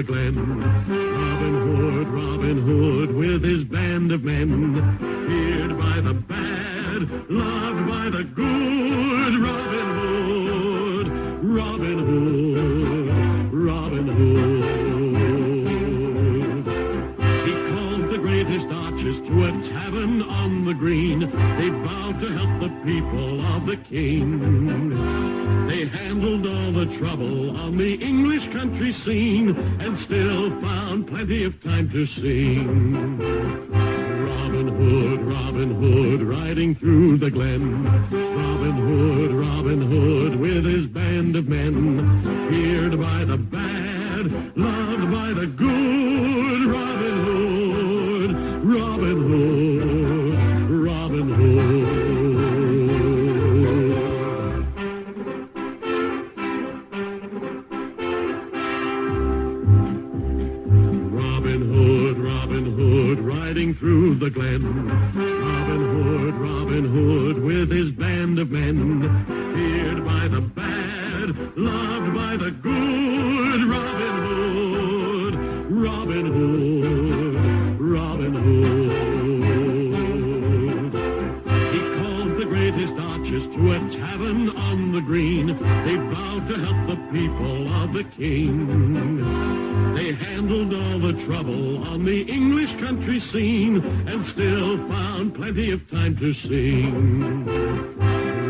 glen. Robin Hood, with his band of men, feared by the bad, loved by the good. Robin Hood, Robin Hood, Robin Hood. He called the greatest archers to a tavern on the green. They vowed to help the people of the king. They handled all the trouble on the English country scene and still found plenty of time to sing. Robin Hood, riding through the glen. Robin Hood, with his band of men, feared by the bad, loved by the good. Robin Hood, Robin Hood, Robin Hood. Robin Hood, riding through the glen. Robin Hood, with his band of men, feared by the bad, loved by the good. Robin Hood, Robin Hood, Robin Hood. He called the greatest archers to a tavern on the green. They vowed to help the people of the king. They handled all the trouble on the English country scene and still found plenty of time to sing.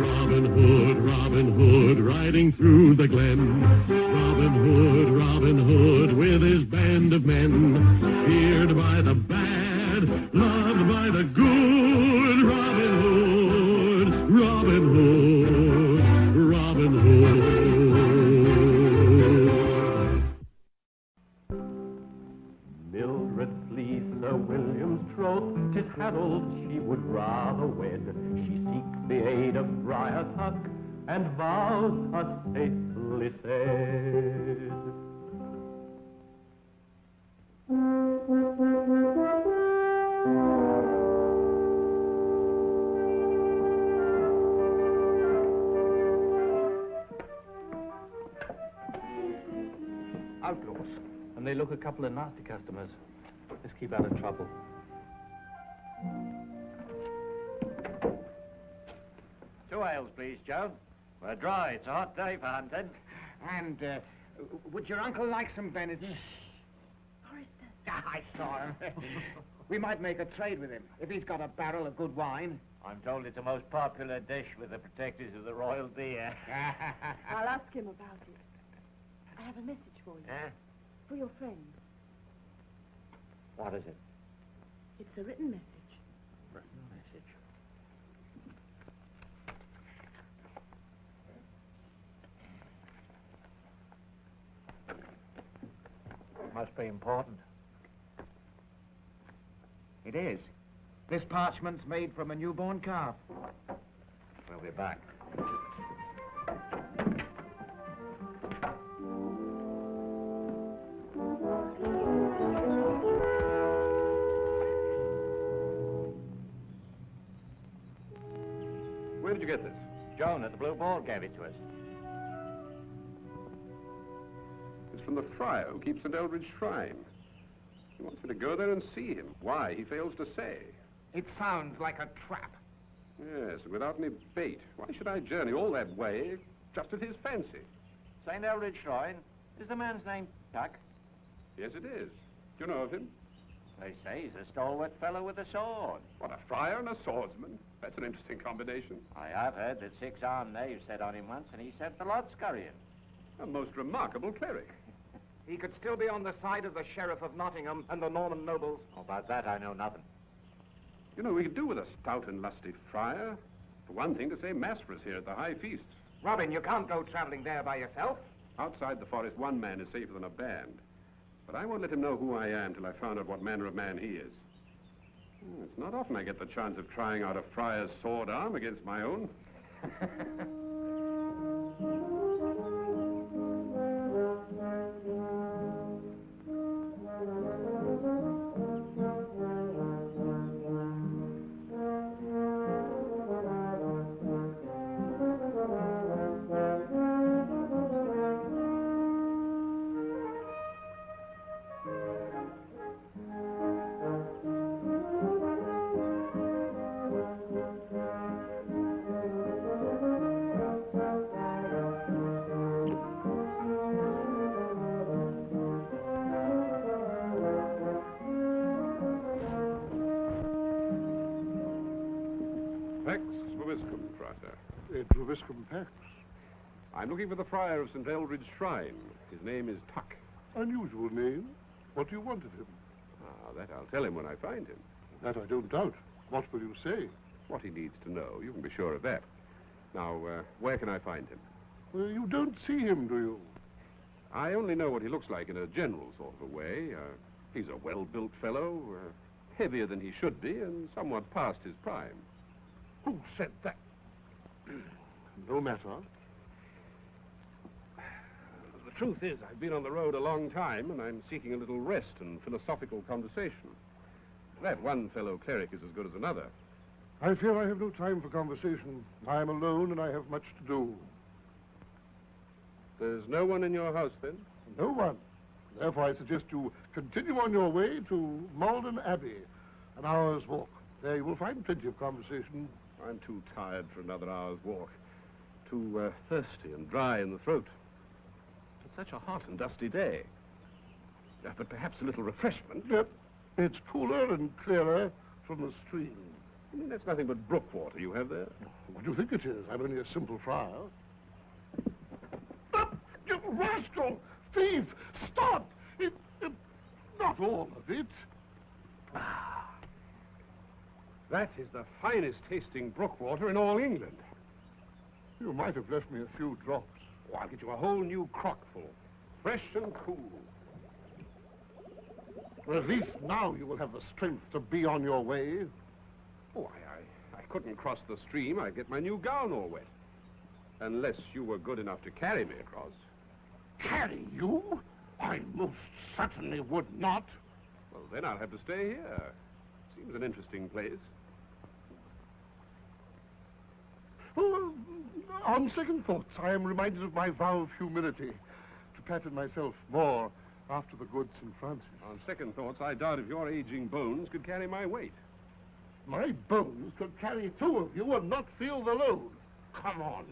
Robin Hood, riding through the glen. Robin Hood, with his band of men, feared by the bad, loved by the good. Robin Hood, Robin Hood, Robin Hood. Mildred flees Sir William's troth, 'tis Harold she would rather wed. She seeks the aid of Friar Tuck, and vows are safely said. Outlaws, and they look a couple of nasty customers. Let's keep out of trouble. Two ales, please, Joe. We're dry. It's a hot day for hunting. And, would your uncle like some venison? Forrester. I saw him. We might make a trade with him, if he's got a barrel of good wine. I'm told it's a most popular dish with the protectors of the royal deer. I'll ask him about it. I have a message for you. Huh? For your friend. What is it? It's a written message. Written message. Must be important. It is. This parchment's made from a newborn calf. We'll be back. Where did you get this? Joan at the Blue Ball gave it to us. It's from the friar who keeps St. Eldridge Shrine. He wants me to go there and see him. Why, he fails to say. It sounds like a trap. Yes, and without any bait. Why should I journey all that way just at his fancy? St. Eldridge Shrine. Is the man's name Tuck? Yes, it is. Do you know of him? They say he's a stalwart fellow with a sword. What, a friar and a swordsman? That's an interesting combination. I have heard that 6 armed knaves set on him once, and he sent the lot scurrying. A most remarkable cleric. He could still be on the side of the Sheriff of Nottingham and the Norman nobles. About that, I know nothing. You know, we could do with a stout and lusty friar. For one thing, to say mass for us here at the high feasts. Robin, you can't go traveling there by yourself. Outside the forest, one man is safer than a band. But I won't let him know who I am till I found out what manner of man he is. It's not often I get the chance of trying out a friar's sword arm against my own. Viscum, Frater. Edgar Viscum Pax. I'm looking for the Friar of St. Eldridge Shrine. His name is Tuck. Unusual name. What do you want of him? Ah, that I'll tell him when I find him. That I don't doubt. What will you say? What he needs to know, you can be sure of that. Now, where can I find him? Well, you don't see him, do you? I only know what he looks like in a general sort of a way. He's a well-built fellow, heavier than he should be, and somewhat past his prime. Who said that? No matter. The truth is, I've been on the road a long time, and I'm seeking a little rest and philosophical conversation. That one fellow cleric is as good as another. I fear I have no time for conversation. I am alone, and I have much to do. There's no one in your house, then? No one. Therefore, I suggest you continue on your way to Malden Abbey, an hour's walk. There you will find plenty of conversation. I'm too tired for another hour's walk. Too thirsty and dry in the throat. It's such a hot and dusty day. But perhaps a little refreshment. Yep. It's cooler and clearer from the stream. That's nothing but brook water you have there. What do you think it is? I'm only a simple friar. Stop! You rascal! Thief! Stop! Not all of it. That is the finest tasting brook water in all England. You might have left me a few drops. Oh, I'll get you a whole new crockful. Fresh and cool. Well, at least now you will have the strength to be on your way. Oh, I couldn't cross the stream. I'd get my new gown all wet. Unless you were good enough to carry me across. Carry you? I most certainly would not. Well, then I'll have to stay here. Seems an interesting place. Oh, on second thoughts, I am reminded of my vow of humility, to pattern myself more after the good St. Francis. On second thoughts, I doubt if your aging bones could carry my weight. My bones could carry two of you and not feel the load. Come on.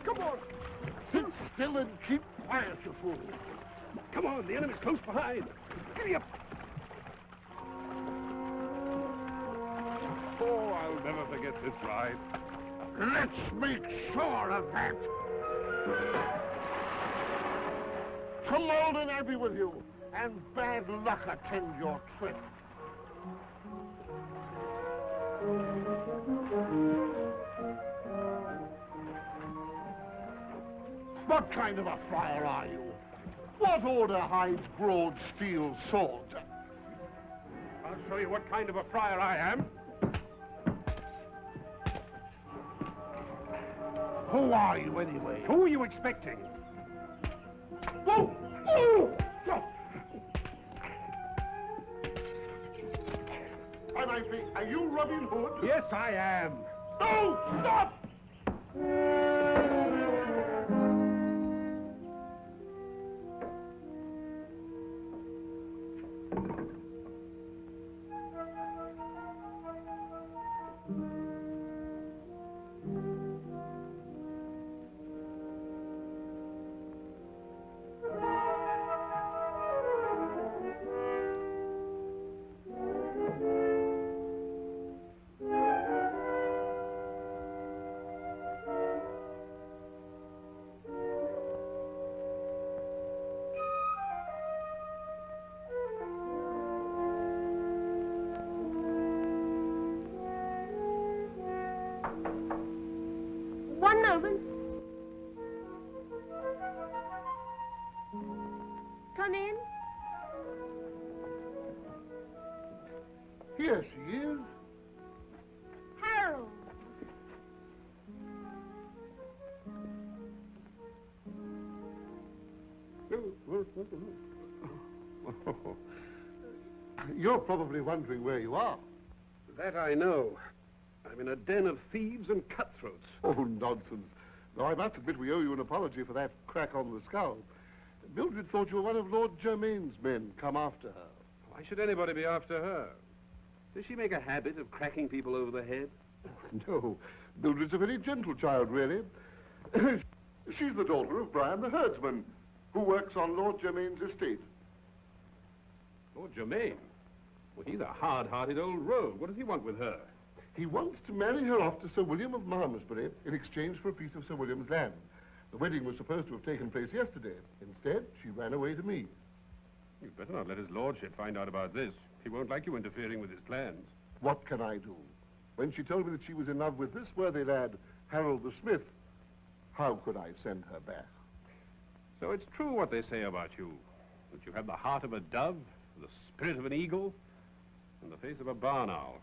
Come on. Sit still and keep quiet, you fool. Come on, the enemy's close behind. Giddy up. Oh, I'll never forget this ride. Let's make sure of that. To Malden Abbey with you, and bad luck attend your trip. What kind of a friar are you? What order hides broad steel swords? I'll show you what kind of a friar I am. Who are you, anyway? Who are you expecting? Whoa! Whoa! And I say, are you Robin Hood? Yes, I am. No! Stop! One moment. Come in. Here she is. Harold. You're probably wondering where you are. That I know. I'm in a den of thieves and cutthroats. Oh, nonsense. Though I must admit we owe you an apology for that crack on the skull. Mildred thought you were one of Lord Germain's men come after her. Why should anybody be after her? Does she make a habit of cracking people over the head? No, Mildred's a very gentle child, really. She's the daughter of Brian the herdsman, who works on Lord Germain's estate. Lord Germain? Well, he's a hard-hearted old rogue. What does he want with her? He wants to marry her off to Sir William of Malmesbury in exchange for a piece of Sir William's land. The wedding was supposed to have taken place yesterday. Instead, she ran away to me. You'd better not let his lordship find out about this. He won't like you interfering with his plans. What can I do? When she told me that she was in love with this worthy lad, Harold the Smith, how could I send her back? So it's true what they say about you, that you have the heart of a dove, the spirit of an eagle, and the face of a barn owl.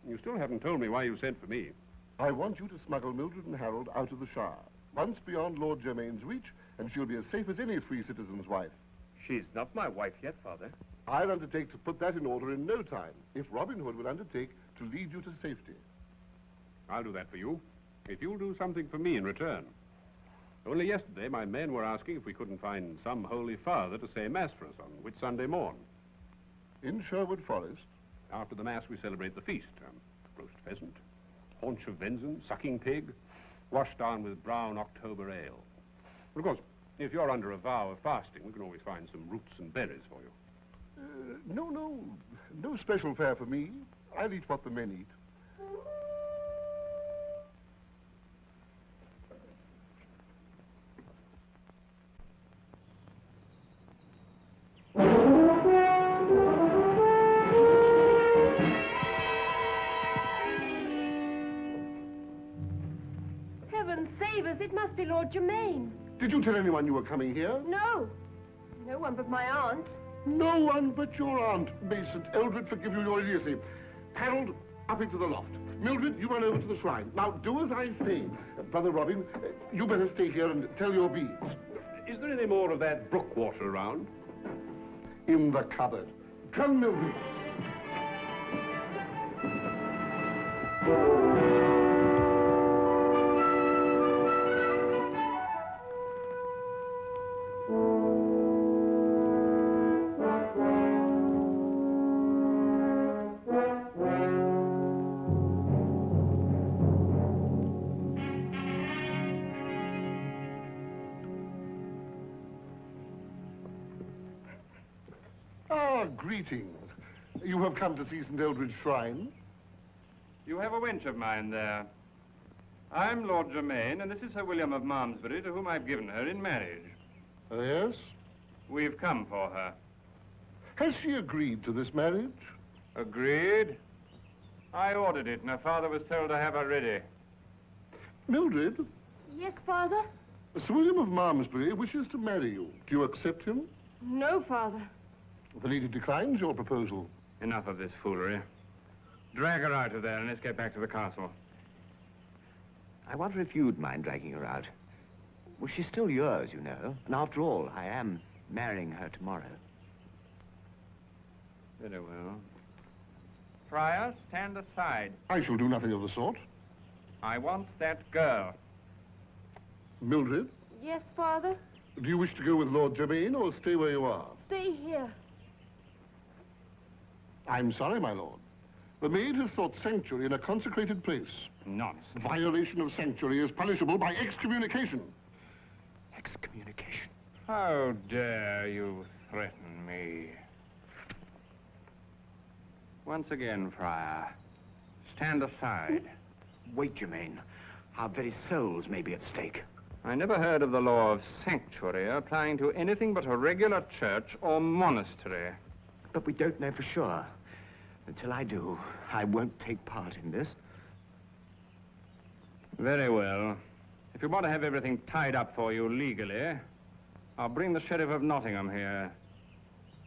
You still haven't told me why you sent for me. I want you to smuggle Mildred and Harold out of the Shire, once beyond Lord Germain's reach, and she'll be as safe as any free citizen's wife. She's not my wife yet, Father. I'll undertake to put that in order in no time, if Robin Hood will undertake to lead you to safety. I'll do that for you, if you'll do something for me in return. Only yesterday, my men were asking if we couldn't find some holy father to say Mass for us on Whit Sunday morn. In Sherwood Forest? After the Mass, we celebrate the feast. Roast pheasant, haunch of venison, sucking pig, washed down with brown October ale. But of course, if you're under a vow of fasting, we can always find some roots and berries for you. No special fare for me. I'll eat what the men eat. Heaven save us, it must be Lord Germain. Did you tell anyone you were coming here? No. No one but my aunt. No one but your aunt. May St. Eldred forgive you your idiocy. Harold, up into the loft. Mildred, you run over to the shrine. Now, do as I say. Brother Robin, you better stay here and tell your beads. Is there any more of that brook water around? In the cupboard. Come, Mildred. Greetings. You have come to see St. Eldred's shrine? You have a wench of mine there. I'm Lord Germain, and this is Sir William of Malmesbury, to whom I've given her in marriage. Yes? We've come for her. Has she agreed to this marriage? Agreed. I ordered it, and her father was told to have her ready. Mildred? Yes, Father? Sir William of Malmesbury wishes to marry you. Do you accept him? No, Father. The lady declines your proposal. Enough of this foolery. Drag her out of there, and let's get back to the castle. I wonder if you'd mind dragging her out. Well, she's still yours, you know. And after all, I am marrying her tomorrow. Very well. Friar, stand aside. I shall do nothing of the sort. I want that girl. Mildred, Yes, Father? do you wish to go with Lord Germain or stay where you are? Stay here. I'm sorry, my lord. The maid has sought sanctuary in a consecrated place. Nonsense. Violation of sanctuary is punishable by excommunication. Excommunication. How dare you threaten me? Once again, Friar, stand aside. Wait, Germain. Our very souls may be at stake. I never heard of the law of sanctuary applying to anything but a regular church or monastery. But we don't know for sure. Until I do, I won't take part in this. Very well. If you want to have everything tied up for you legally, I'll bring the Sheriff of Nottingham here.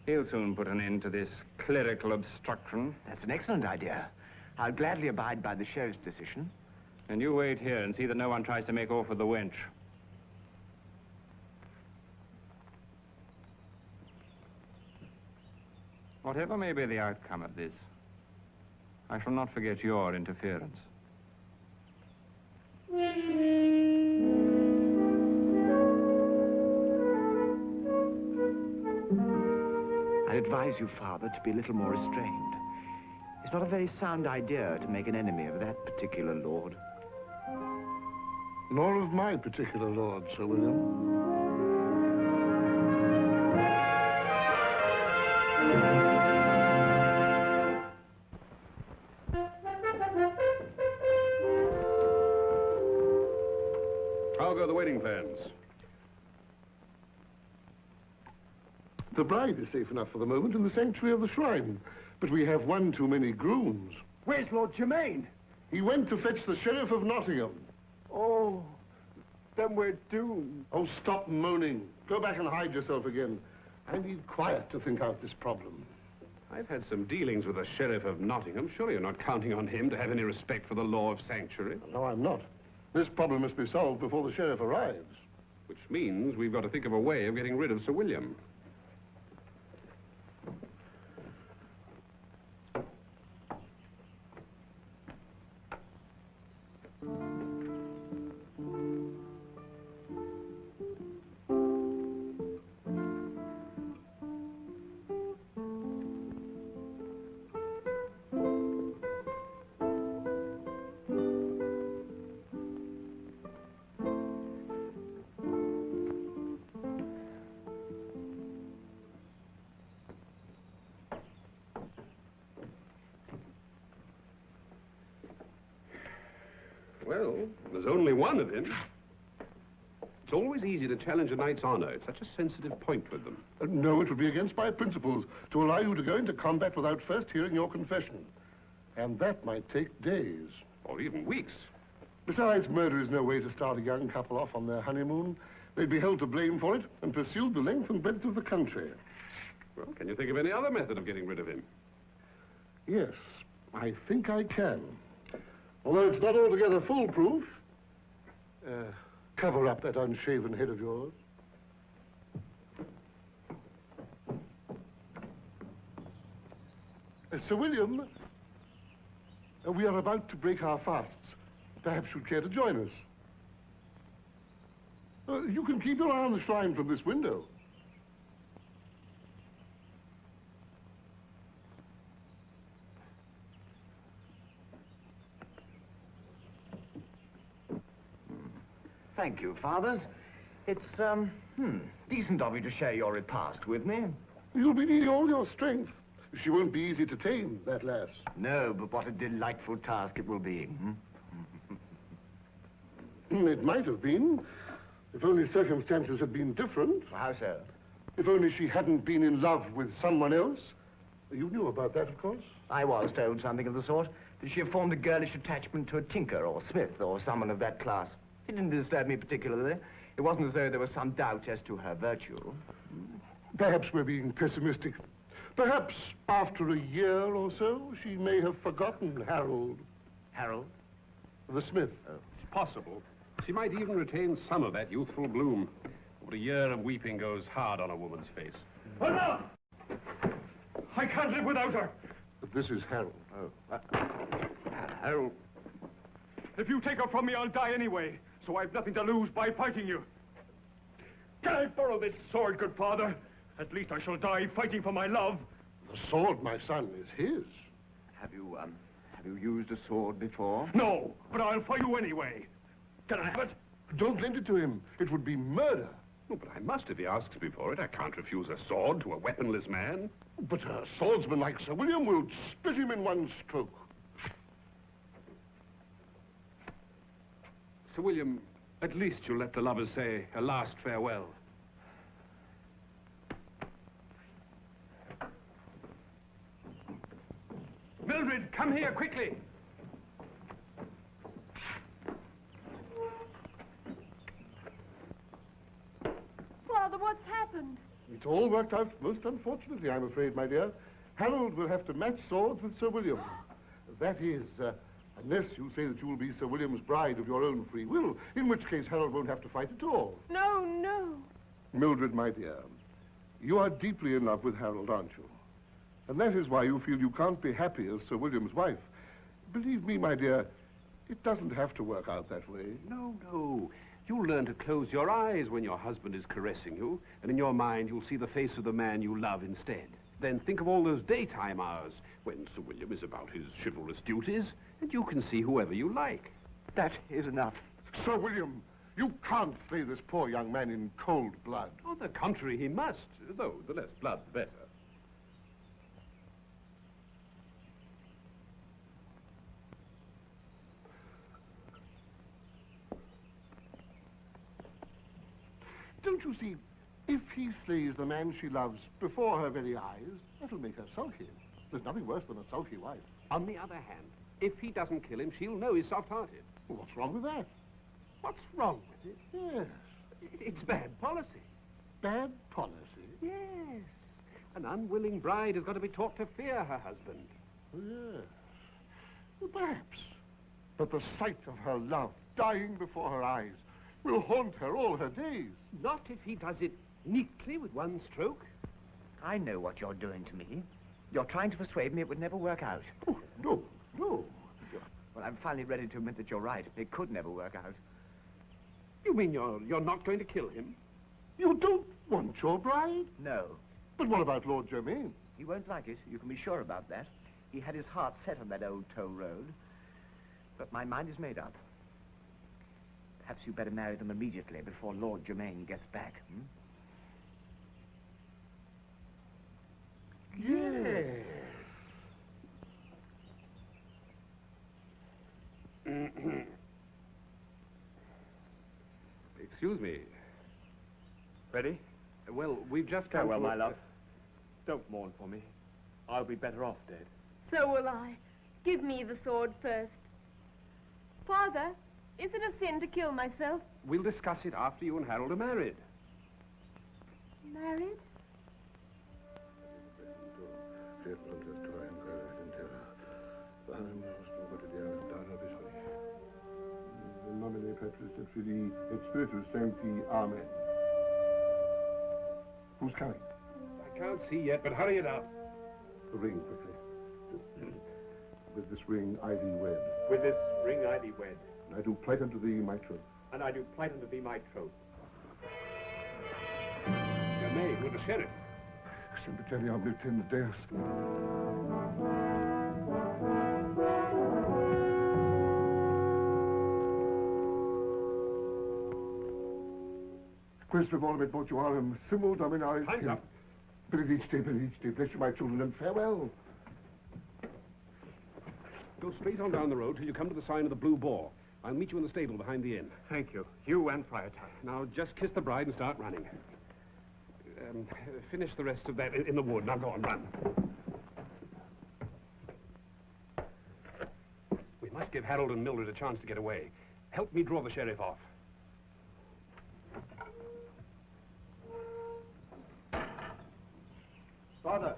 He'll soon put an end to this clerical obstruction. That's an excellent idea. I'll gladly abide by the sheriff's decision. And you wait here and see that no one tries to make off with the wench. Whatever may be the outcome of this, I shall not forget your interference. I advise you, Father, to be a little more restrained. It's not a very sound idea to make an enemy of that particular lord. Nor of my particular lord, Sir William. How go the wedding plans? The bride is safe enough for the moment in the sanctuary of the shrine, but we have one too many grooms. Where's Lord Germain? He went to fetch the Sheriff of Nottingham. Oh, then we're doomed. Oh, stop moaning. Go back and hide yourself again. I need quiet to think out this problem. I've had some dealings with the Sheriff of Nottingham. Surely you're not counting on him to have any respect for the law of sanctuary. No, I'm not. This problem must be solved before the Sheriff arrives. Which means we've got to think of a way of getting rid of Sir William. Well, there's only one of him. It's always easy to challenge a knight's honor. It's such a sensitive point with them. No, it would be against my principles to allow you to go into combat without first hearing your confession. And that might take days. Or even weeks. Besides, murder is no way to start a young couple off on their honeymoon. They'd be held to blame for it and pursued the length and breadth of the country. Well, can you think of any other method of getting rid of him? Yes, I think I can. Although it's not altogether foolproof. Cover up that unshaven head of yours. Sir William, we are about to break our fasts. Perhaps you'd care to join us. You can keep your eye on the shrine from this window. Thank you, fathers. It's, decent of you to share your repast with me. You'll be needing all your strength. She won't be easy to tame, that lass. No, but what a delightful task it will be. It might have been, if only circumstances had been different. How so? If only she hadn't been in love with someone else. You knew about that, of course. I was told something of the sort. That she had formed a girlish attachment to a tinker or smith or someone of that class. It didn't disturb me particularly. It wasn't as though there was some doubt as to her virtue. Perhaps we're being pessimistic. Perhaps after a year or so, she may have forgotten Harold. Harold? The smith. Oh. It's possible. She might even retain some of that youthful bloom. But a year of weeping goes hard on a woman's face. Enough! I can't live without her. But this is Harold. Oh. Harold. If you take her from me, I'll die anyway. So I've nothing to lose by fighting you. Can I borrow this sword, good father? At least I shall die fighting for my love. The sword, my son, is his. Have you used a sword before? No, but I'll fight you anyway. Can I have it? Don't lend it to him. It would be murder. Oh, but I must if he asks me for it. I can't refuse a sword to a weaponless man. But a swordsman like Sir William will split him in one stroke. Sir William, at least you'll let the lovers say a last farewell. Mildred, come here quickly. Father, what's happened? It's all worked out most unfortunately, I'm afraid, my dear. Harold will have to match swords with Sir William. That is, unless you say that you will be Sir William's bride of your own free will, in which case Harold won't have to fight at all. No, no. Mildred, my dear, you are deeply in love with Harold, aren't you? And that is why you feel you can't be happy as Sir William's wife. Believe me, my dear, it doesn't have to work out that way. No, no. You'll learn to close your eyes when your husband is caressing you, and in your mind you'll see the face of the man you love instead. Then think of all those daytime hours when Sir William is about his chivalrous duties, and you can see whoever you like. That is enough. Sir William, you can't slay this poor young man in cold blood. On the contrary, he must, though the less blood, the better. Don't you see, if he slays the man she loves before her very eyes, that'll make her sulky. There's nothing worse than a sulky wife. On the other hand, if he doesn't kill him, she'll know he's soft-hearted. Well, what's wrong with that? What's wrong with it? Yes. It's bad policy. Bad policy? Yes. An unwilling bride has got to be taught to fear her husband. Oh, yes. Well, perhaps. But the sight of her love dying before her eyes will haunt her all her days. Not if he does it neatly with one stroke. I know what you're doing to me. You're trying to persuade me it would never work out. Oh, no, no. Well, I'm finally ready to admit that you're right. It could never work out. You mean you're not going to kill him? You don't want your bride? No. But what about Lord Germain? He won't like it. You can be sure about that. He had his heart set on that old toll road. But my mind is made up. Perhaps you better marry them immediately before Lord Germain gets back, Yes. Excuse me. Ready? Well, we've just come Farewell, to my love. Don't mourn for me. I'll be better off dead. So will I. Give me the sword first. Father, is it a sin to kill myself? We'll discuss it after you and Harold are married. Married? In nomine Patris et Filii et Spiritus Sancti. Amen. Who's coming? I can't see yet, but hurry it up. The ring, quickly. With this ring I thee wed. With this ring I thee wed, And I do plight unto thee my troth. and I do plight unto thee my troth. Germain with the sheriff. Sempiterni omnipotens Deus. Questum orbit mortuarum simul dominaris. Time's up. Benedicite, bless you, my children, and farewell. Go straight on down the road till you come to the sign of the Blue Boar. I'll meet you in the stable behind the inn. Thank you. You and Friar. Now, just kiss the bride and start running. Finish the rest of that in the wood. Now, go on, run. We must give Harold and Mildred a chance to get away. Help me draw the sheriff off. Father.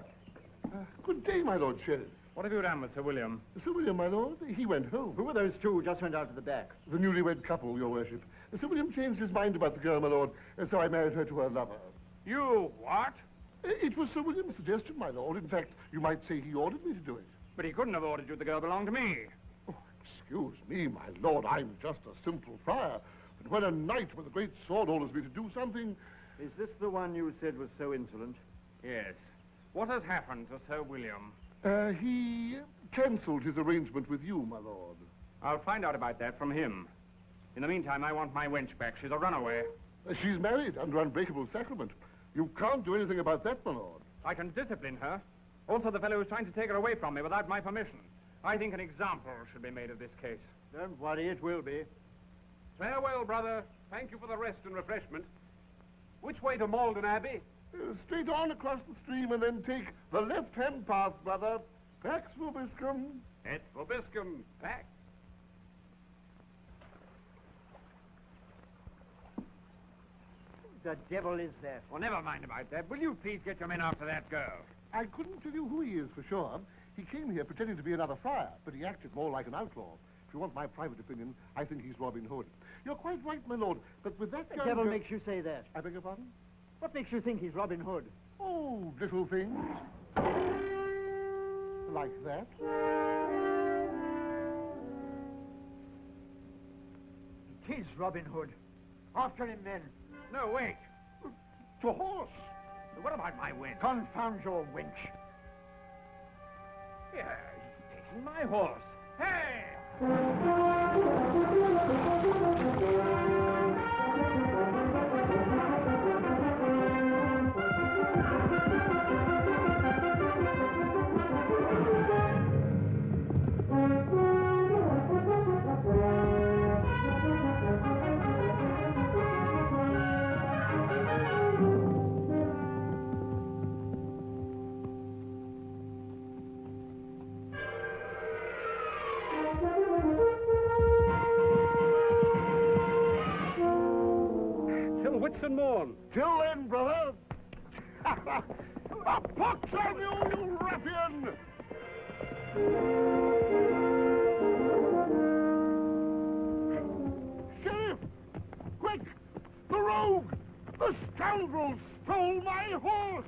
Good day, my Lord Sheriff. What have you done with Sir William? Sir William, my lord, he went home. Who were those two who just went out to the back? The newlywed couple, your worship. Sir William changed his mind about the girl, my lord, and so I married her to her lover. You what? It was Sir William's suggestion, my lord. In fact, you might say he ordered me to do it. But he couldn't have ordered you. The girl belonged to me. Oh, excuse me, my lord, I'm just a simple friar. But when a knight with a great sword orders me to do something... Is this the one you said was so insolent? Yes. What has happened to Sir William? He cancelled his arrangement with you, my lord. I'll find out about that from him. In the meantime, I want my wench back. She's a runaway. She's married under unbreakable sacrament. You can't do anything about that, my lord. I can discipline her. Also, the fellow who's trying to take her away from me without my permission. I think an example should be made of this case. Don't worry, it will be. Farewell, brother. Thank you for the rest and refreshment. Which way to Malden Abbey? Straight on across the stream and then take the left-hand path, brother. Pax vobiscum. Et vobiscum. Back. The devil is that? Well, never mind about that. Will you please get your men after that girl? I couldn't tell you who he is for sure. He came here pretending to be another friar, but he acted more like an outlaw. If you want my private opinion, I think he's Robin Hood. You're quite right, my lord, but with that The devil makes you say that. I beg your pardon? What makes you think he's Robin Hood? Oh, little things. Like that. It is Robin Hood. After him, men. No, wait. To horse. What about my wench? Confound your wench. Here, he's taking my horse. Hey! Till Whitsun morn. Till then, brother. A pox on you, you ruffian! Sheriff! Quick! The rogue! The scoundrel stole my horse!